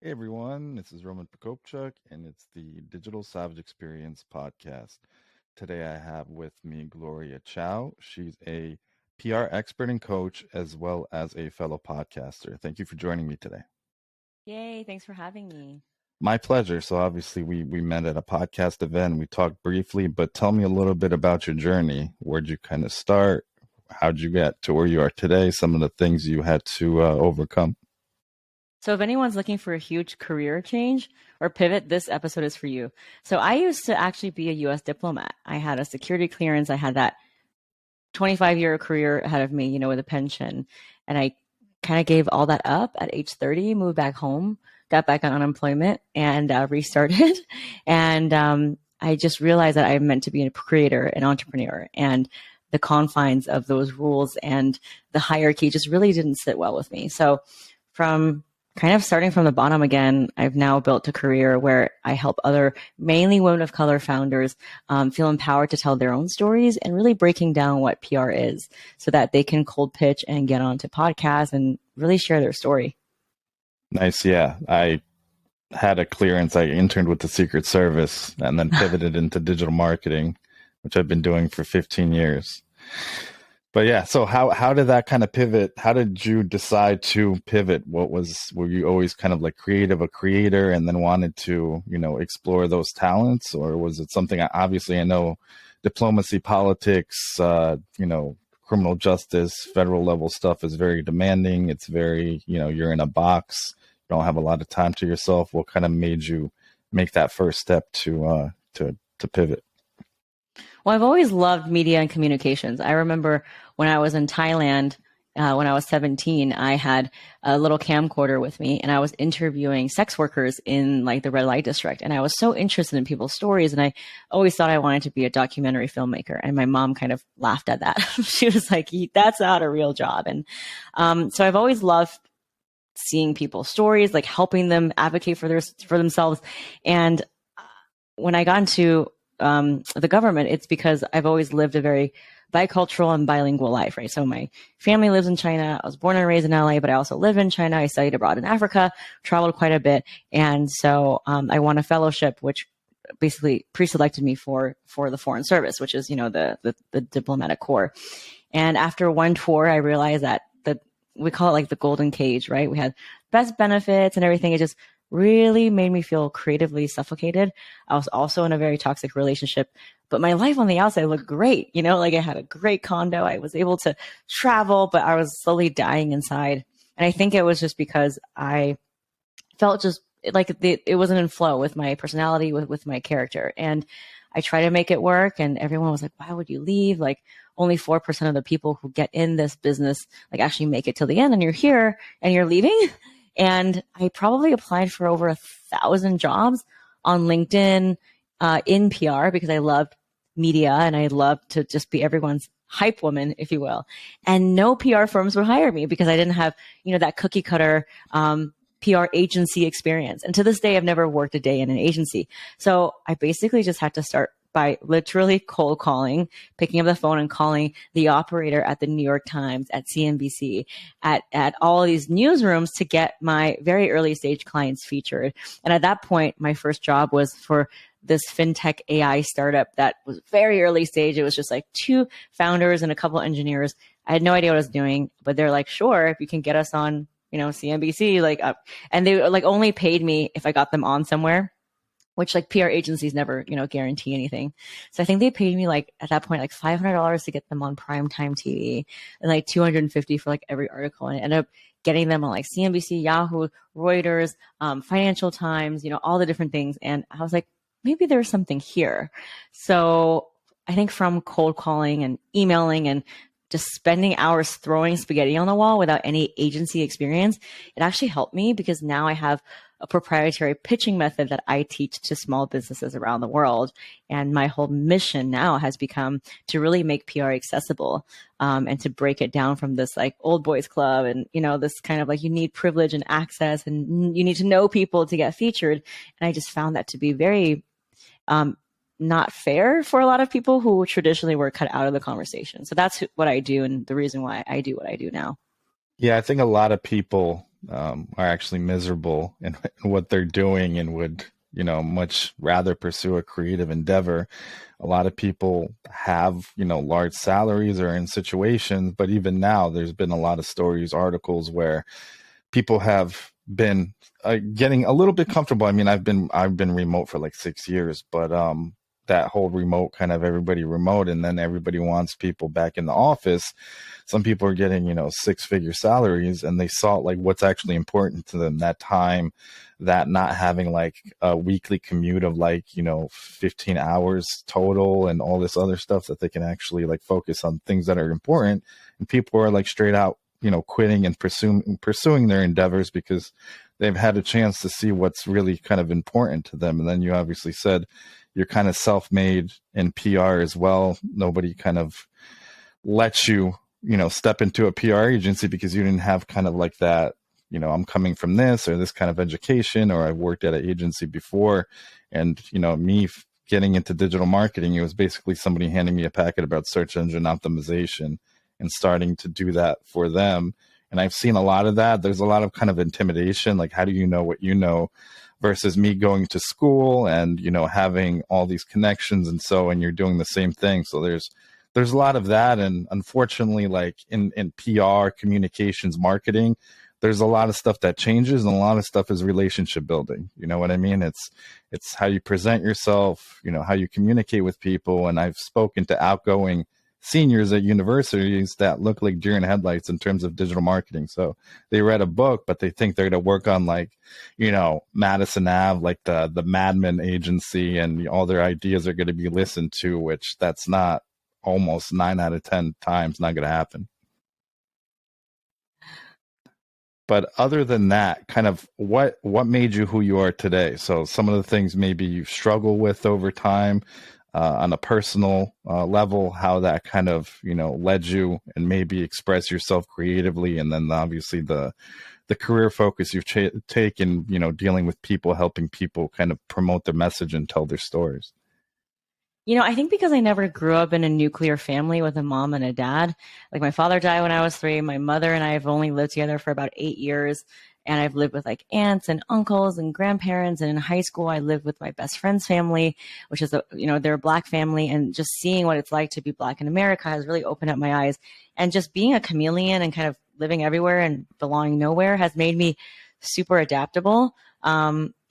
Hey everyone, this is Roman Prokopchuk, and it's the Digital Savage Experience podcast. Today I have with me Gloria Chou. She's a PR expert and coach, as well as a fellow podcaster. Thank you for joining me today. Yay, thanks for having me. My pleasure. So obviously we met at a podcast event. We talked briefly, but tell me a little bit about your journey. Where'd you kind of start? How'd you get to where you are today? Some of the things you had to overcome. So, if anyone's looking for a huge career change or pivot, this episode is for you. So, I used to actually be a US diplomat. I had a security clearance. I had that 25-year career ahead of me, with a pension. And I kind of gave all that up at age 30, moved back home, got back on unemployment, and restarted. And I just realized that I meant to be a creator, an entrepreneur. And the confines of those rules and the hierarchy just really didn't sit well with me. So, from kind of starting from the bottom again, I've now built a career where I help other, mainly women of color founders, feel empowered to tell their own stories and really breaking down what PR is so that they can cold pitch and get onto podcasts and really share their story. Nice. Yeah. I had a clearance. I interned with the Secret Service and then pivoted into digital marketing, which I've been doing for 15 years. But yeah, so how did that kind of pivot? How did you decide to pivot? Were you always kind of like a creator and then wanted to, explore those talents? Or was it something, obviously I know diplomacy, politics, criminal justice, federal level stuff is very demanding. It's very, you're in a box, you don't have a lot of time to yourself. What kind of made you make that first step to pivot? Well, I've always loved media and communications. I remember when I was in Thailand, when I was 17, I had a little camcorder with me and I was interviewing sex workers in like the red light district. And I was so interested in people's stories. And I always thought I wanted to be a documentary filmmaker. And my mom kind of laughed at that. She was like, that's not a real job. And so I've always loved seeing people's stories, like helping them advocate for themselves. And when I got into the government, it's because I've always lived a very bicultural and bilingual life, right? So my family lives in China. I was born and raised in LA, but I also live in China. I studied abroad in Africa, traveled quite a bit. And so I won a fellowship, which basically pre-selected me for the Foreign Service, which is, the diplomatic corps. And after one tour, I realized that we call it like the golden cage, right? We had best benefits and everything. It just really made me feel creatively suffocated. I was also in a very toxic relationship, but my life on the outside looked great. Like I had a great condo. I was able to travel, but I was slowly dying inside. And I think it was just because I felt just like it wasn't in flow with my personality, with my character. And I tried to make it work and everyone was like, why would you leave? Like only 4% of the people who get in this business like actually make it till the end, and you're here and you're leaving. And I probably applied for over 1,000 jobs on LinkedIn in PR because I loved media and I loved to just be everyone's hype woman, if you will. And no PR firms would hire me because I didn't have, that cookie cutter PR agency experience. And to this day, I've never worked a day in an agency. So I basically just had to start by literally cold calling, picking up the phone and calling the operator at the New York Times, at CNBC, at all these newsrooms to get my very early stage clients featured. And at that point, my first job was for this fintech AI startup that was very early stage. It was just like 2 founders and a couple engineers. I had no idea what I was doing, but they're like, sure, if you can get us on, CNBC, and they like only paid me if I got them on somewhere, which like PR agencies never, guarantee anything. So I think they paid me like at that point, like $500 to get them on primetime TV and like $250 for like every article. And I ended up getting them on like CNBC, Yahoo, Reuters, Financial Times, all the different things. And I was like, maybe there's something here. So I think from cold calling and emailing and just spending hours throwing spaghetti on the wall without any agency experience, it actually helped me because now I have a proprietary pitching method that I teach to small businesses around the world. And my whole mission now has become to really make PR accessible and to break it down from this like old boys club and, this kind of like you need privilege and access and you need to know people to get featured. And I just found that to be very not fair for a lot of people who traditionally were cut out of the conversation. So that's what I do and the reason why I do what I do now. Yeah, I think a lot of people are actually miserable in what they're doing and would, much rather pursue a creative endeavor. A lot of people have, large salaries or in situations, but even now there's been a lot of stories, articles where people have been getting a little bit comfortable. I mean, I've been remote for like 6 years, but that whole remote kind of everybody remote, and then everybody wants people back in the office. Some people are getting, 6-figure salaries, and they saw like what's actually important to them, that time, that not having like a weekly commute of like, 15 hours total and all this other stuff, that they can actually like focus on things that are important. And people are like straight out, quitting and pursuing their endeavors because they've had a chance to see what's really kind of important to them. And then you obviously said you're kind of self-made in PR as well. Nobody kind of lets you, step into a PR agency because you didn't have kind of like that, I'm coming from this or this kind of education, or I've worked at an agency before. And, me getting into digital marketing, it was basically somebody handing me a packet about search engine optimization and starting to do that for them. And I've seen a lot of that. There's a lot of kind of intimidation, like how do you know what you know, versus me going to school and, having all these connections. And you're doing the same thing. So there's a lot of that. And unfortunately, like in PR, communications, marketing, there's a lot of stuff that changes, and a lot of stuff is relationship building. You know what I mean? It's how you present yourself, how you communicate with people. And I've spoken to outgoing seniors at universities that look like deer in headlights in terms of digital marketing. So they read a book, but they think they're going to work on like, Madison Ave, like the Madman agency, and all their ideas are going to be listened to, which that's not, almost 9 out of 10 times not going to happen. But other than that, kind of what made you who you are today? So some of the things maybe you've struggled with over time, on a personal level, how that kind of, led you and maybe express yourself creatively. And then obviously the career focus you've taken, dealing with people, helping people kind of promote their message and tell their stories. I think because I never grew up in a nuclear family with a mom and a dad. Like my father died when I was 3. My mother and I have only lived together for about 8 years. And I've lived with like aunts and uncles and grandparents. And in high school, I lived with my best friend's family, which is they're a Black family. And just seeing what it's like to be Black in America has really opened up my eyes. And just being a chameleon and kind of living everywhere and belonging nowhere has made me super adaptable.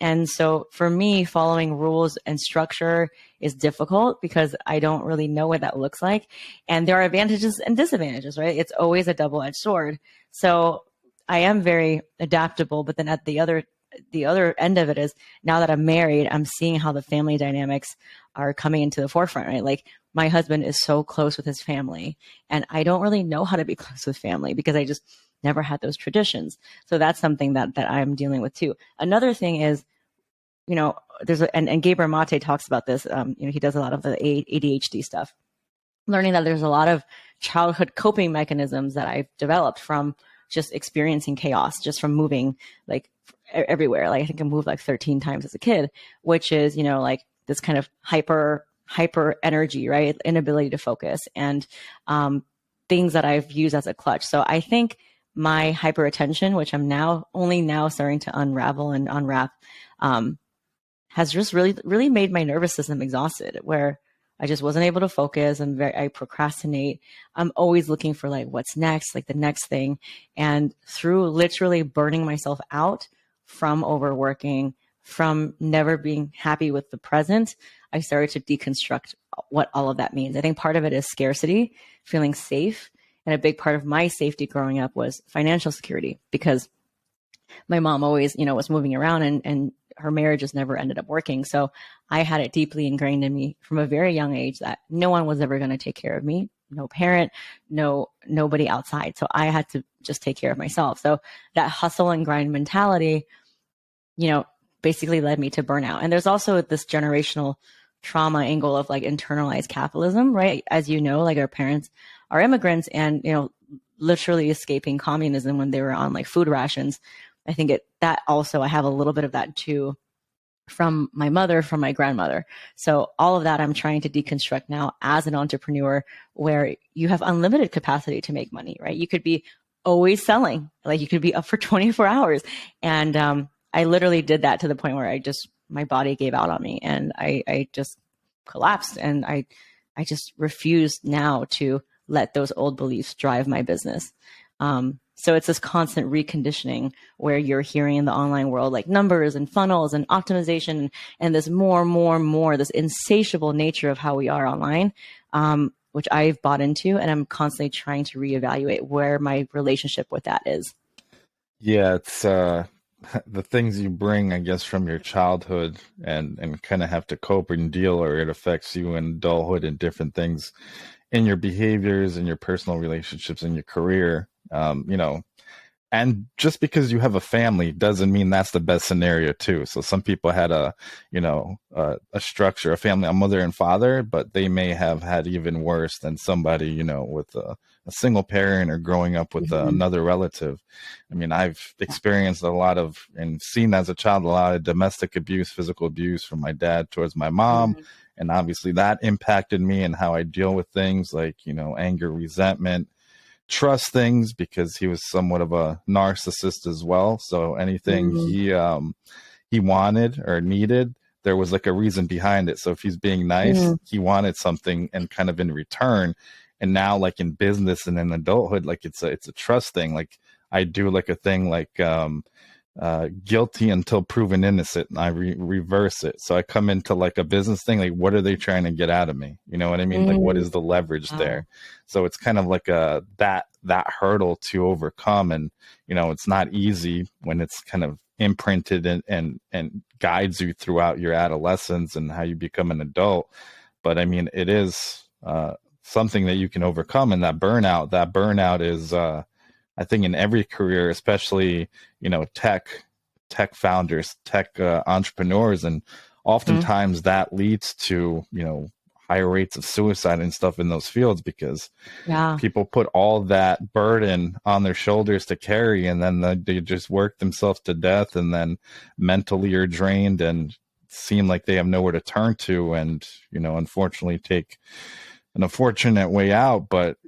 And so for me, following rules and structure is difficult because I don't really know what that looks like. And there are advantages and disadvantages, right? It's always a double-edged sword. So I am very adaptable, but then at the other end of it is, now that I'm married, I'm seeing how the family dynamics are coming into the forefront, right? Like my husband is so close with his family, and I don't really know how to be close with family because I just never had those traditions. So that's something that I'm dealing with too. Another thing is, there's and Gabriel Mate talks about this. He does a lot of the ADHD stuff, learning that there's a lot of childhood coping mechanisms that I've developed from just experiencing chaos, just from moving like everywhere. Like I think I moved like 13 times as a kid, which is, like this kind of hyper energy, right? Inability to focus, and things that I've used as a clutch. So I think my hyperattention, which I'm only now starting to unravel and unwrap, has just really made my nervous system exhausted, where I just wasn't able to focus. I procrastinate. I'm always looking for like what's next, like the next thing. And through literally burning myself out from overworking, from never being happy with the present, I started to deconstruct what all of that means. I think part of it is scarcity, feeling safe. And a big part of my safety growing up was financial security, because my mom always, was moving around, and her marriage just never ended up working. So I had it deeply ingrained in me from a very young age that no one was ever going to take care of me. No parent, nobody outside. So I had to just take care of myself. So that hustle and grind mentality, basically led me to burnout. And there's also this generational trauma angle of like internalized capitalism, right? As you know, like our parents are immigrants, and, literally escaping communism when they were on like food rations. I think that also, I have a little bit of that too, from my mother, from my grandmother. So all of that I'm trying to deconstruct now as an entrepreneur, where you have unlimited capacity to make money, right? You could be always selling. Like you could be up for 24 hours. And I literally did that to the point where my body gave out on me and I just collapsed. And I just refuse now to let those old beliefs drive my business. So it's this constant reconditioning where you're hearing in the online world like numbers and funnels and optimization and this more, this insatiable nature of how we are online, which I've bought into, and I'm constantly trying to reevaluate where my relationship with that is. Yeah, it's the things you bring, I guess, from your childhood and kind of have to cope and deal, or it affects you in adulthood and different things in your behaviors and your personal relationships and your career. And just because you have a family doesn't mean that's the best scenario too. So some people had a structure, a family, a mother and father, but they may have had even worse than somebody, with a single parent or growing up with another relative. I mean, I've experienced a lot of and seen as a child a lot of domestic abuse, physical abuse from my dad towards my mom. And obviously that impacted me and how I deal with things like, anger, resentment, trust things, because he was somewhat of a narcissist as well. So anything he wanted or needed, there was like a reason behind it. So if he's being nice, he wanted something and kind of in return. And now like in business and in adulthood, like it's a trust thing. Like I do like a thing like guilty until proven innocent, and I reverse it. So I come into like a business thing, like what are they trying to get out of me? You know what I mean? Like what is the leverage there? So it's kind of like that hurdle to overcome. And it's not easy when it's kind of imprinted and guides you throughout your adolescence and how you become an adult. But I mean, it is something that you can overcome. And that burnout is I think in every career, especially, tech founders, tech entrepreneurs, and oftentimes that leads to, higher rates of suicide and stuff in those fields, because people put all that burden on their shoulders to carry, and then they just work themselves to death, and then mentally are drained and seem like they have nowhere to turn to, and, unfortunately take an unfortunate way out. But,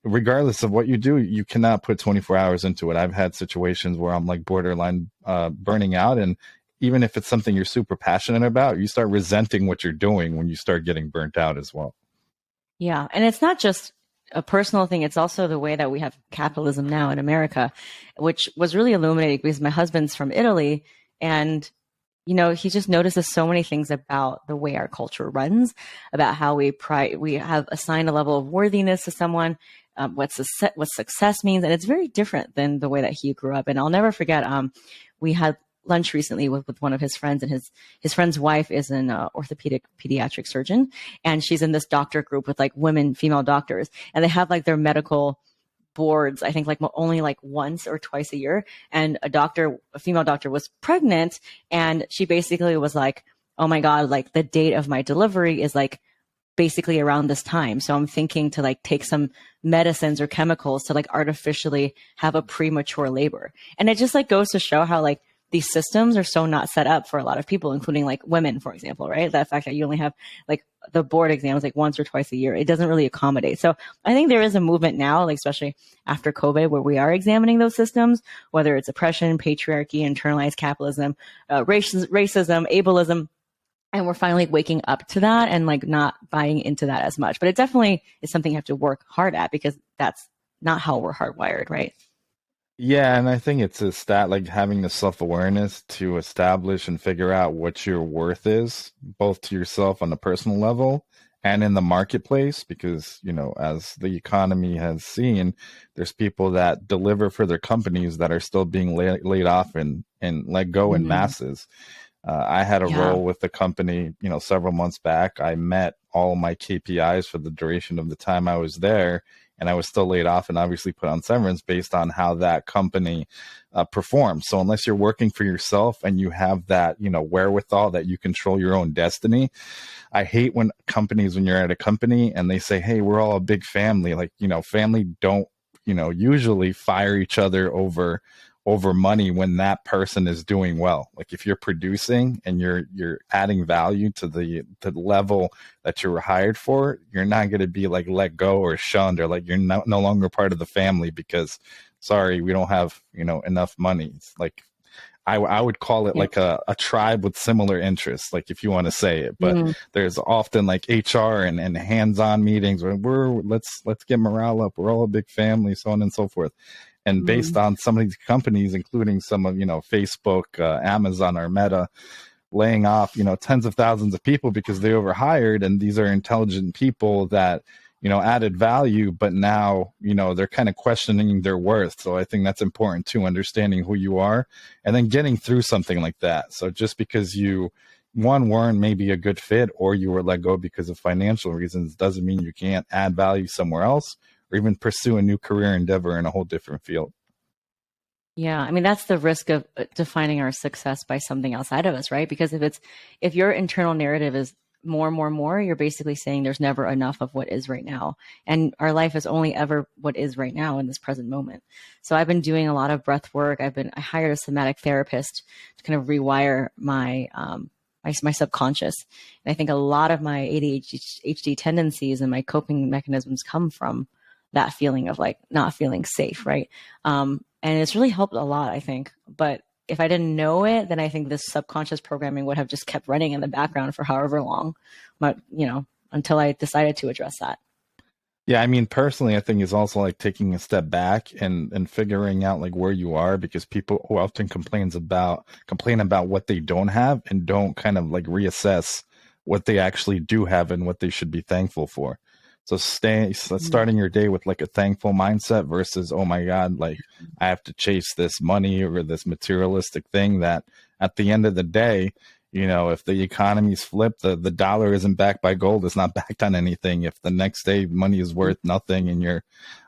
regardless of what you do, you cannot put 24 hours into it. I've had situations where I'm like borderline burning out. And even if it's something you're super passionate about, you start resenting what you're doing when you start getting burnt out as well. Yeah. And it's not just a personal thing. It's also the way that we have capitalism now in America, which was really illuminating because my husband's from Italy, and he just notices so many things about the way our culture runs, about how we have assigned a level of worthiness to someone, what success means. And it's very different than the way that he grew up. And I'll never forget, we had lunch recently with one of his friends, and his friend's wife is an orthopedic pediatric surgeon. And she's in this doctor group with like female doctors, and they have like their medical boards, I think like only like once or twice a year. And a female doctor was pregnant, and she basically was like, oh my God, like the date of my delivery is like basically around this time. So I'm thinking to like take some medicines or chemicals to like artificially have a premature labor. And it just like goes to show how like these systems are so not set up for a lot of people, including like women, for example, right? The fact that you only have like the board exams like once or twice a year, it doesn't really accommodate. So I think there is a movement now, like especially after COVID, where we are examining those systems, whether it's oppression, patriarchy, internalized capitalism, racism, ableism. And we're finally waking up to that and like not buying into that as much. But it definitely is something you have to work hard at, because that's not how we're hardwired, right? Yeah, and I think it's a stat like having the self-awareness to establish and figure out what your worth is, both to yourself on a personal level and in the marketplace, because, as the economy has seen, there's people that deliver for their companies that are still being laid off and let go in masses. I had a role with the company, several months back. I met all my KPIs for the duration of the time I was there, and I was still laid off and obviously put on severance based on how that company performs. So unless you're working for yourself and you have that, wherewithal that you control your own destiny, I hate when you're at a company and they say, hey, we're all a big family. Like, family don't, usually fire each other over over money when that person is doing well. Like if you're producing and you're adding value to the level that you were hired for, you're not going to be like let go or shunned, or like you're no longer part of the family because, sorry, we don't have, enough money. It's like, I would call it like a tribe with similar interests, like if you want to say it, but there's often like HR and hands-on meetings where let's get morale up. We're all a big family, so on and so forth. And based on some of these companies, including some of, Facebook, Amazon, or Meta, laying off, tens of thousands of people because they overhired, and these are intelligent people that, added value, but now, they're kind of questioning their worth. So I think that's important too, understanding who you are and then getting through something like that. So just because you, weren't maybe a good fit, or you were let go because of financial reasons, doesn't mean you can't add value somewhere else or even pursue a new career endeavor in a whole different field. Yeah, I mean, that's the risk of defining our success by something outside of us, right? Because if your internal narrative is more, you're basically saying there's never enough of what is right now. And our life is only ever what is right now in this present moment. So I've been doing a lot of breath work. I hired a somatic therapist to kind of rewire my subconscious. And I think a lot of my ADHD tendencies and my coping mechanisms come from that feeling of like not feeling safe, right? And it's really helped a lot, I think. But if I didn't know it, then I think this subconscious programming would have just kept running in the background for however long, but until I decided to address that. Yeah, I mean, personally, I think it's also like taking a step back and figuring out like where you are, because people who often complain about what they don't have and don't kind of like reassess what they actually do have and what they should be thankful for. So starting your day with like a thankful mindset versus, oh my God, like I have to chase this money or this materialistic thing that at the end of the day, if the economy's flipped, the dollar isn't backed by gold, it's not backed on anything. If the next day money is worth nothing and you're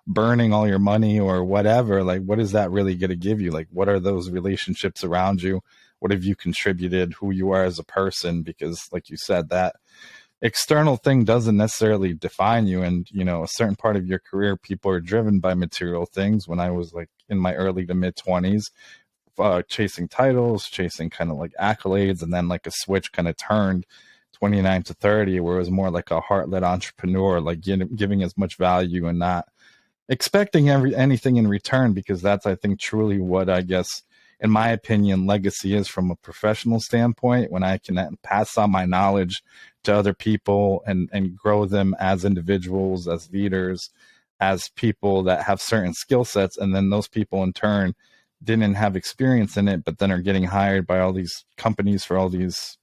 burning all your money or whatever, like what is that really going to give you? Like, what are those relationships around you? What have you contributed, who you are as a person? Because like you said, that external thing doesn't necessarily define you. And, a certain part of your career, people are driven by material things. When I was like in my early to mid 20s, chasing titles, chasing kind of like accolades, and then like a switch kind of turned 29 to 30, where it was more like a heart-led entrepreneur, like giving as much value and not expecting anything in return, because that's, I think, truly what, I guess, in my opinion, legacy is from a professional standpoint, when I can pass on my knowledge to other people and grow them as individuals, as leaders, as people that have certain skill sets. And then those people in turn didn't have experience in it, but then are getting hired by all these companies for all these,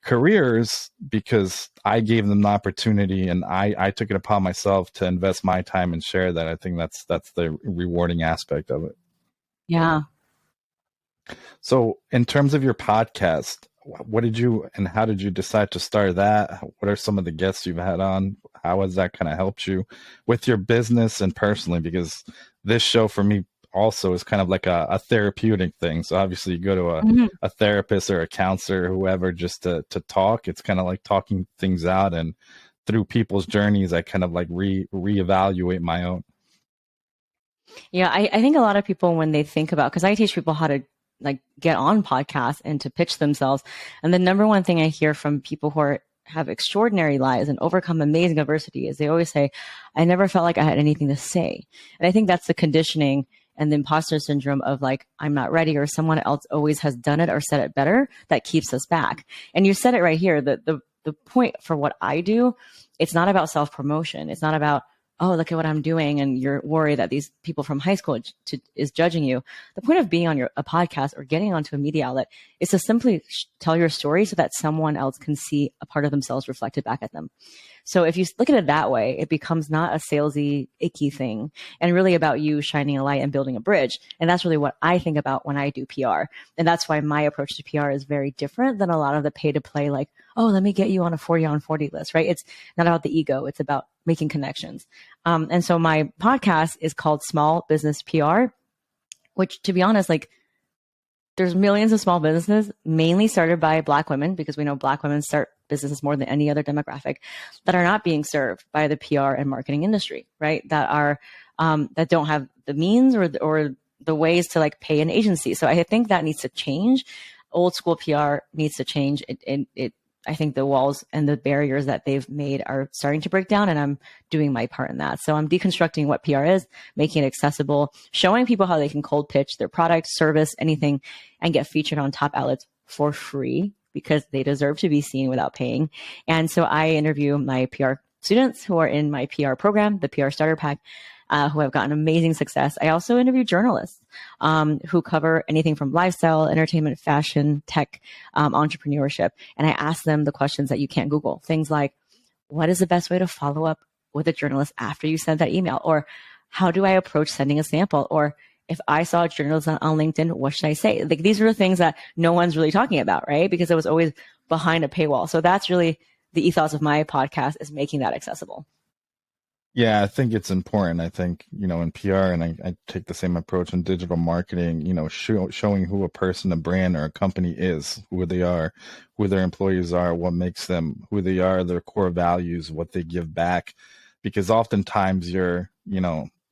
careers, because I gave them the opportunity and I took it upon myself to invest my time and share that. I think that's the rewarding aspect of it. Yeah. So in terms of your podcast, what did you and how did you decide to start that? What are some of the guests you've had on? How has that kind of helped you with your business and personally? Because this show for me also is kind of like a therapeutic thing. So obviously you go to a therapist or a counselor, whoever, just to talk. It's kind of like talking things out, and through people's journeys, I kind of like reevaluate my own. Yeah, I think a lot of people, when they think about, because I teach people how to like get on podcasts and to pitch themselves. And the number one thing I hear from people who have extraordinary lives and overcome amazing adversity is they always say, I never felt like I had anything to say. And I think that's the conditioning and the imposter syndrome of like, I'm not ready, or someone else always has done it or said it better, that keeps us back. And you said it right here, the point for what I do, it's not about self-promotion. It's not about, oh, look at what I'm doing, and you're worried that these people from high school is judging you. The point of being on a podcast or getting onto a media outlet is to simply tell your story so that someone else can see a part of themselves reflected back at them. So if you look at it that way, it becomes not a salesy, icky thing, and really about you shining a light and building a bridge. And that's really what I think about when I do PR. And that's why my approach to PR is very different than a lot of the pay to play, like, oh, let me get you on a 40 on 40 list, right? It's not about the ego. It's about making connections. And so my podcast is called Small Business PR, which, to be honest, like, there's millions of small businesses, mainly started by Black women, because we know Black women start businesses more than any other demographic, that are not being served by the PR and marketing industry, right? That are that don't have the means or the ways to like pay an agency. So I think that needs to change. Old school PR needs to change. I think the walls and the barriers that they've made are starting to break down, and I'm doing my part in that. So I'm deconstructing what PR is, making it accessible, showing people how they can cold pitch their product, service, anything, and get featured on top outlets for free because they deserve to be seen without paying. And so I interview my PR students who are in my PR program, the PR Starter Pack, who have gotten amazing success. I also interview journalists who cover anything from lifestyle, entertainment, fashion, tech, entrepreneurship. And I ask them the questions that you can't Google. Things like, what is the best way to follow up with a journalist after you send that email? Or how do I approach sending a sample? Or if I saw a journalist on LinkedIn, what should I say? Like, these are the things that no one's really talking about, right? Because it was always behind a paywall. So that's really the ethos of my podcast, is making that accessible. Yeah, I think it's important. I think, in PR, and I take the same approach in digital marketing, showing who a person, a brand, or a company is, who they are, who their employees are, what makes them who they are, their core values, what they give back. Because oftentimes you're,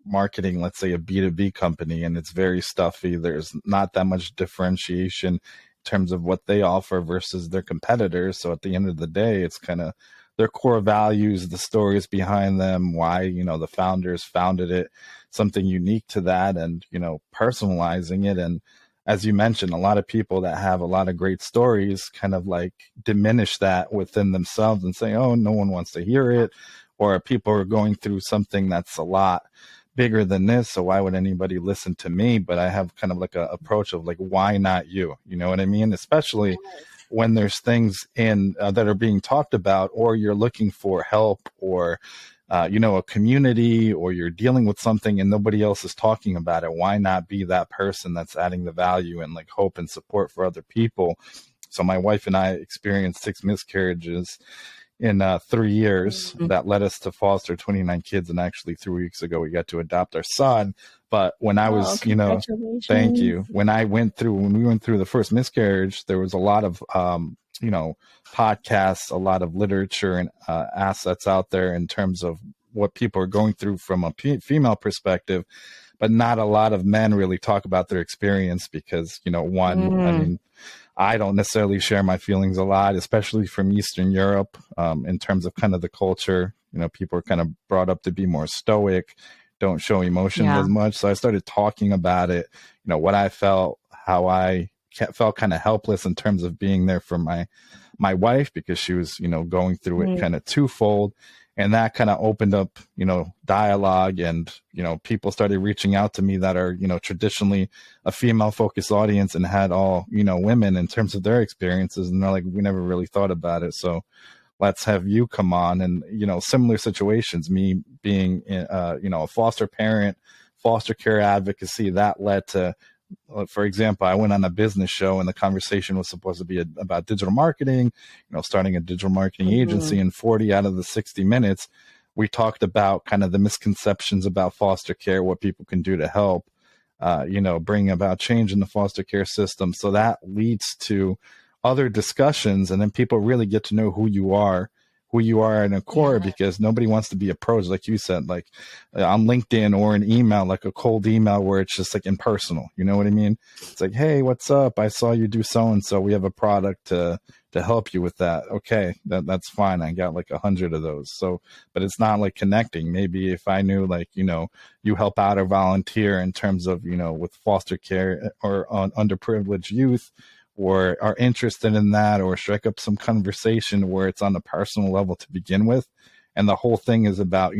marketing, let's say a B2B company, and it's very stuffy. There's not that much differentiation in terms of what they offer versus their competitors. So at the end of the day, it's kind of their core values, the stories behind them, why, the founders founded it, something unique to that, and, personalizing it. And as you mentioned, a lot of people that have a lot of great stories kind of like diminish that within themselves and say, oh, no one wants to hear it, or people are going through something that's a lot bigger than this, so why would anybody listen to me? But I have kind of like a approach of like, why not you? You know what I mean? Especially when there's things in that are being talked about, or you're looking for help, or a community, or you're dealing with something and nobody else is talking about it. Why not be that person that's adding the value and like hope and support for other people? So my wife and I experienced 6 miscarriages in 3 years that led us to foster 29 kids, and actually 3 weeks ago we got to adopt our son. But when I was, thank you. When we went through the first miscarriage, there was a lot of, podcasts, a lot of literature and assets out there in terms of what people are going through from a female perspective, but not a lot of men really talk about their experience because, I mean, I don't necessarily share my feelings a lot, especially from Eastern Europe, in terms of kind of the culture. People are kind of brought up to be more stoic, don't show emotions as much. So I started talking about it, what I felt, how I felt kind of helpless in terms of being there for my wife, because she was, going through it kind of twofold. And that kind of opened up, dialogue, and, people started reaching out to me that are, traditionally a female focused audience and had all, women in terms of their experiences. And they're like, we never really thought about it. So let's have you come on. And, similar situations, me being, a foster parent, foster care advocacy, that led to, for example, I went on a business show and the conversation was supposed to be about digital marketing, starting a digital marketing agency. And 40 out of the 60 minutes, we talked about kind of the misconceptions about foster care, what people can do to help, bring about change in the foster care system. So that leads to other discussions, and then people really get to know who you are in a core, because nobody wants to be approached, like you said, like on LinkedIn or an email, like a cold email where it's just like impersonal. You know what I mean? It's like, hey, what's up? I saw you do so-and-so. We have a product to help you with that. Okay, that's fine. I got like 100 of those. So, but it's not like connecting. Maybe if I knew, like, you help out or volunteer in terms of, with foster care or on underprivileged youth, or are interested in that, or strike up some conversation where it's on a personal level to begin with. And the whole thing is about,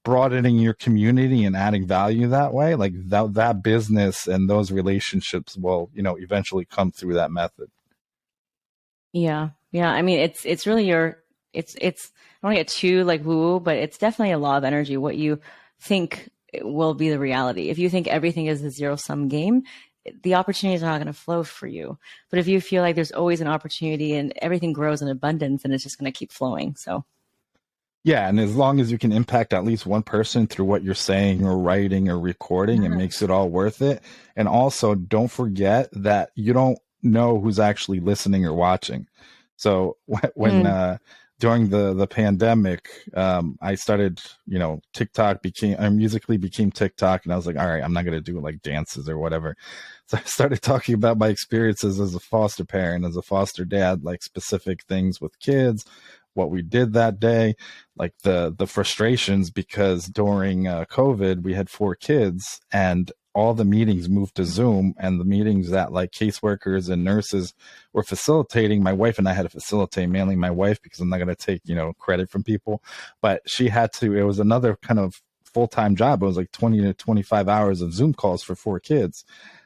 broadening your community and adding value that way. Like that business and those relationships will, eventually come through that method. Yeah. Yeah. I mean, it's really it's, I don't want to get too like woo, but it's definitely a law of energy. What you think will be the reality. If you think everything is a zero-sum game, the opportunities are not going to flow for you. But if you feel like there's always an opportunity and everything grows in abundance, and it's just going to keep flowing. So, yeah. And as long as you can impact at least one person through what you're saying or writing or recording, it makes it all worth it. And also, don't forget that you don't know who's actually listening or watching. So when during the pandemic, I started, TikTok Musically became TikTok, and I was like, all right, I'm not going to do like dances or whatever. So I started talking about my experiences as a foster parent, as a foster dad, like specific things with kids, what we did that day, like the frustrations, because during COVID, we had 4 kids, and all the meetings moved to Zoom, and the meetings that like caseworkers and nurses were facilitating, my wife and I had to facilitate, mainly my wife, because I'm not going to take, credit from people, but she had to, it was another kind of full-time job. It was like 20 to 25 hours of Zoom calls for 4 kids.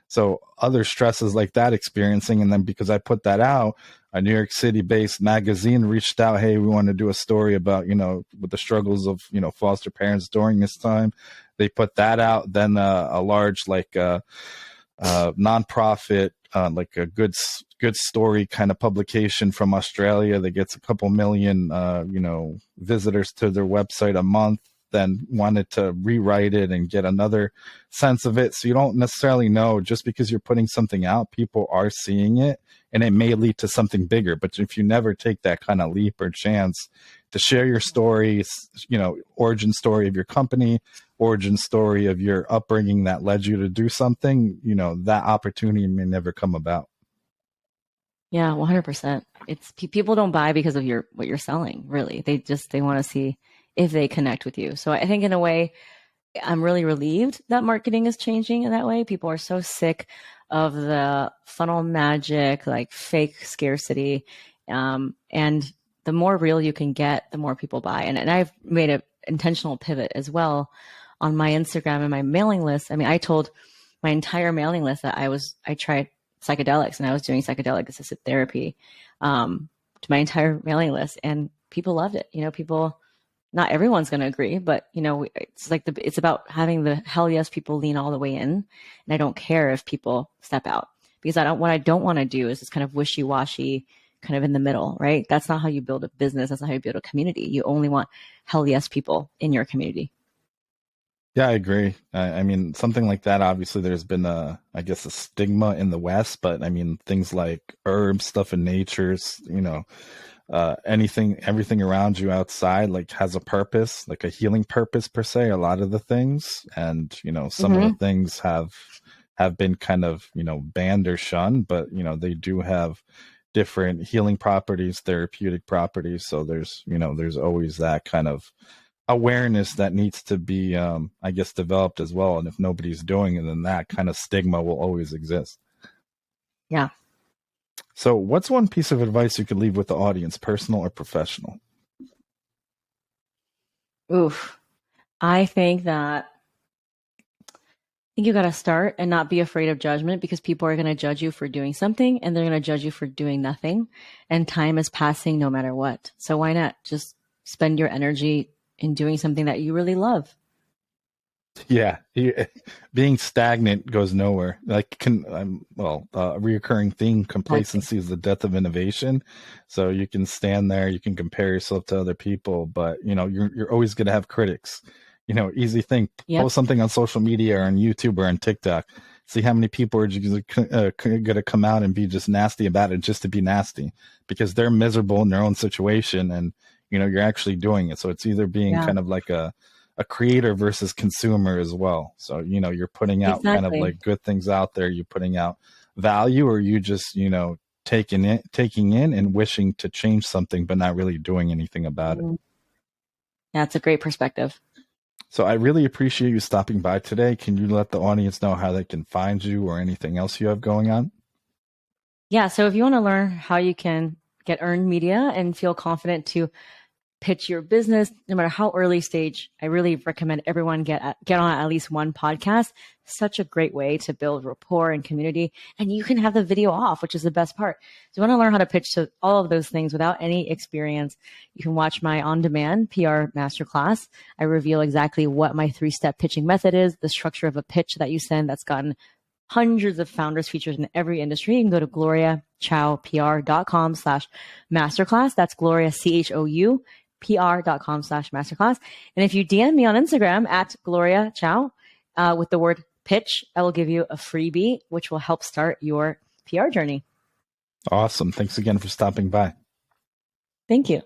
So other stresses like that experiencing. And then because I put that out, a New York City based magazine reached out, hey, we want to do a story about, with the struggles of, foster parents during this time. They put that out. Then a large, nonprofit, like a good story kind of publication from Australia that gets a couple million, visitors to their website a month, then wanted to rewrite it and get another sense of it. So you don't necessarily know, just because you're putting something out, people are seeing it, and it may lead to something bigger. But if you never take that kind of leap or chance to share your stories, origin story of your company, origin story of your upbringing that led you to do something, that opportunity may never come about. Yeah, 100%. It's people don't buy because of what you're selling, really. They want to see if they connect with you. So I think in a way, I'm really relieved that marketing is changing in that way. People are so sick of the funnel magic, like fake scarcity. And the more real you can get, the more people buy. And I've made an intentional pivot as well on my Instagram and my mailing list. I mean, I told my entire mailing list that I tried psychedelics, and I was doing psychedelic assisted therapy to my entire mailing list, and people loved it. People, not everyone's going to agree, but it's like it's about having the hell yes people lean all the way in, and I don't care if people step out, because what I don't want to do is this kind of wishy-washy kind of in the middle, right? That's not how you build a business. That's not how you build a community. You only want hell yes people in your community. Yeah, I agree. I mean, something like that, obviously there's been a stigma in the West, but I mean, things like herbs, stuff in nature's, everything around you outside, like, has a purpose, like a healing purpose per se, a lot of the things. And, some of the things have been kind of, banned or shunned, but, they do have different healing properties, therapeutic properties. So there's always that kind of awareness that needs to be, developed as well. And if nobody's doing it, then that kind of stigma will always exist. Yeah. So what's one piece of advice you could leave with the audience, personal or professional? Oof. I think you got to start and not be afraid of judgment, because people are going to judge you for doing something, and they're going to judge you for doing nothing. And time is passing no matter what. So why not just spend your energy in doing something that you really love? Yeah, being stagnant goes nowhere. Like, a reoccurring theme: complacency is the death of innovation. So you can stand there, you can compare yourself to other people, but you're always going to have critics. Easy thing: post something on social media or on YouTube or on TikTok. See how many people are going to come out and be just nasty about it, just to be nasty, because they're miserable in their own situation, and you're actually doing it. So it's either being kind of like a creator versus consumer as well. So, you're putting out kind of like good things out there, you're putting out value, or you just, taking in and wishing to change something, but not really doing anything about it. That's a great perspective. So I really appreciate you stopping by today. Can you let the audience know how they can find you or anything else you have going on? Yeah. So if you want to learn how you can get earned media and feel confident to pitch your business, no matter how early stage, I really recommend everyone get on at least one podcast. Such a great way to build rapport and community. And you can have the video off, which is the best part. So you want to learn how to pitch to all of those things without any experience, you can watch my on-demand PR masterclass. I reveal exactly what my 3-step pitching method is, the structure of a pitch that you send that's gotten hundreds of founders featured in every industry. You can go to gloriachoupr.com/masterclass. That's Gloria, CHOU, PR.com/masterclass. And if you DM me on Instagram at Gloria Chou with the word pitch, I will give you a freebie, which will help start your PR journey. Awesome. Thanks again for stopping by. Thank you.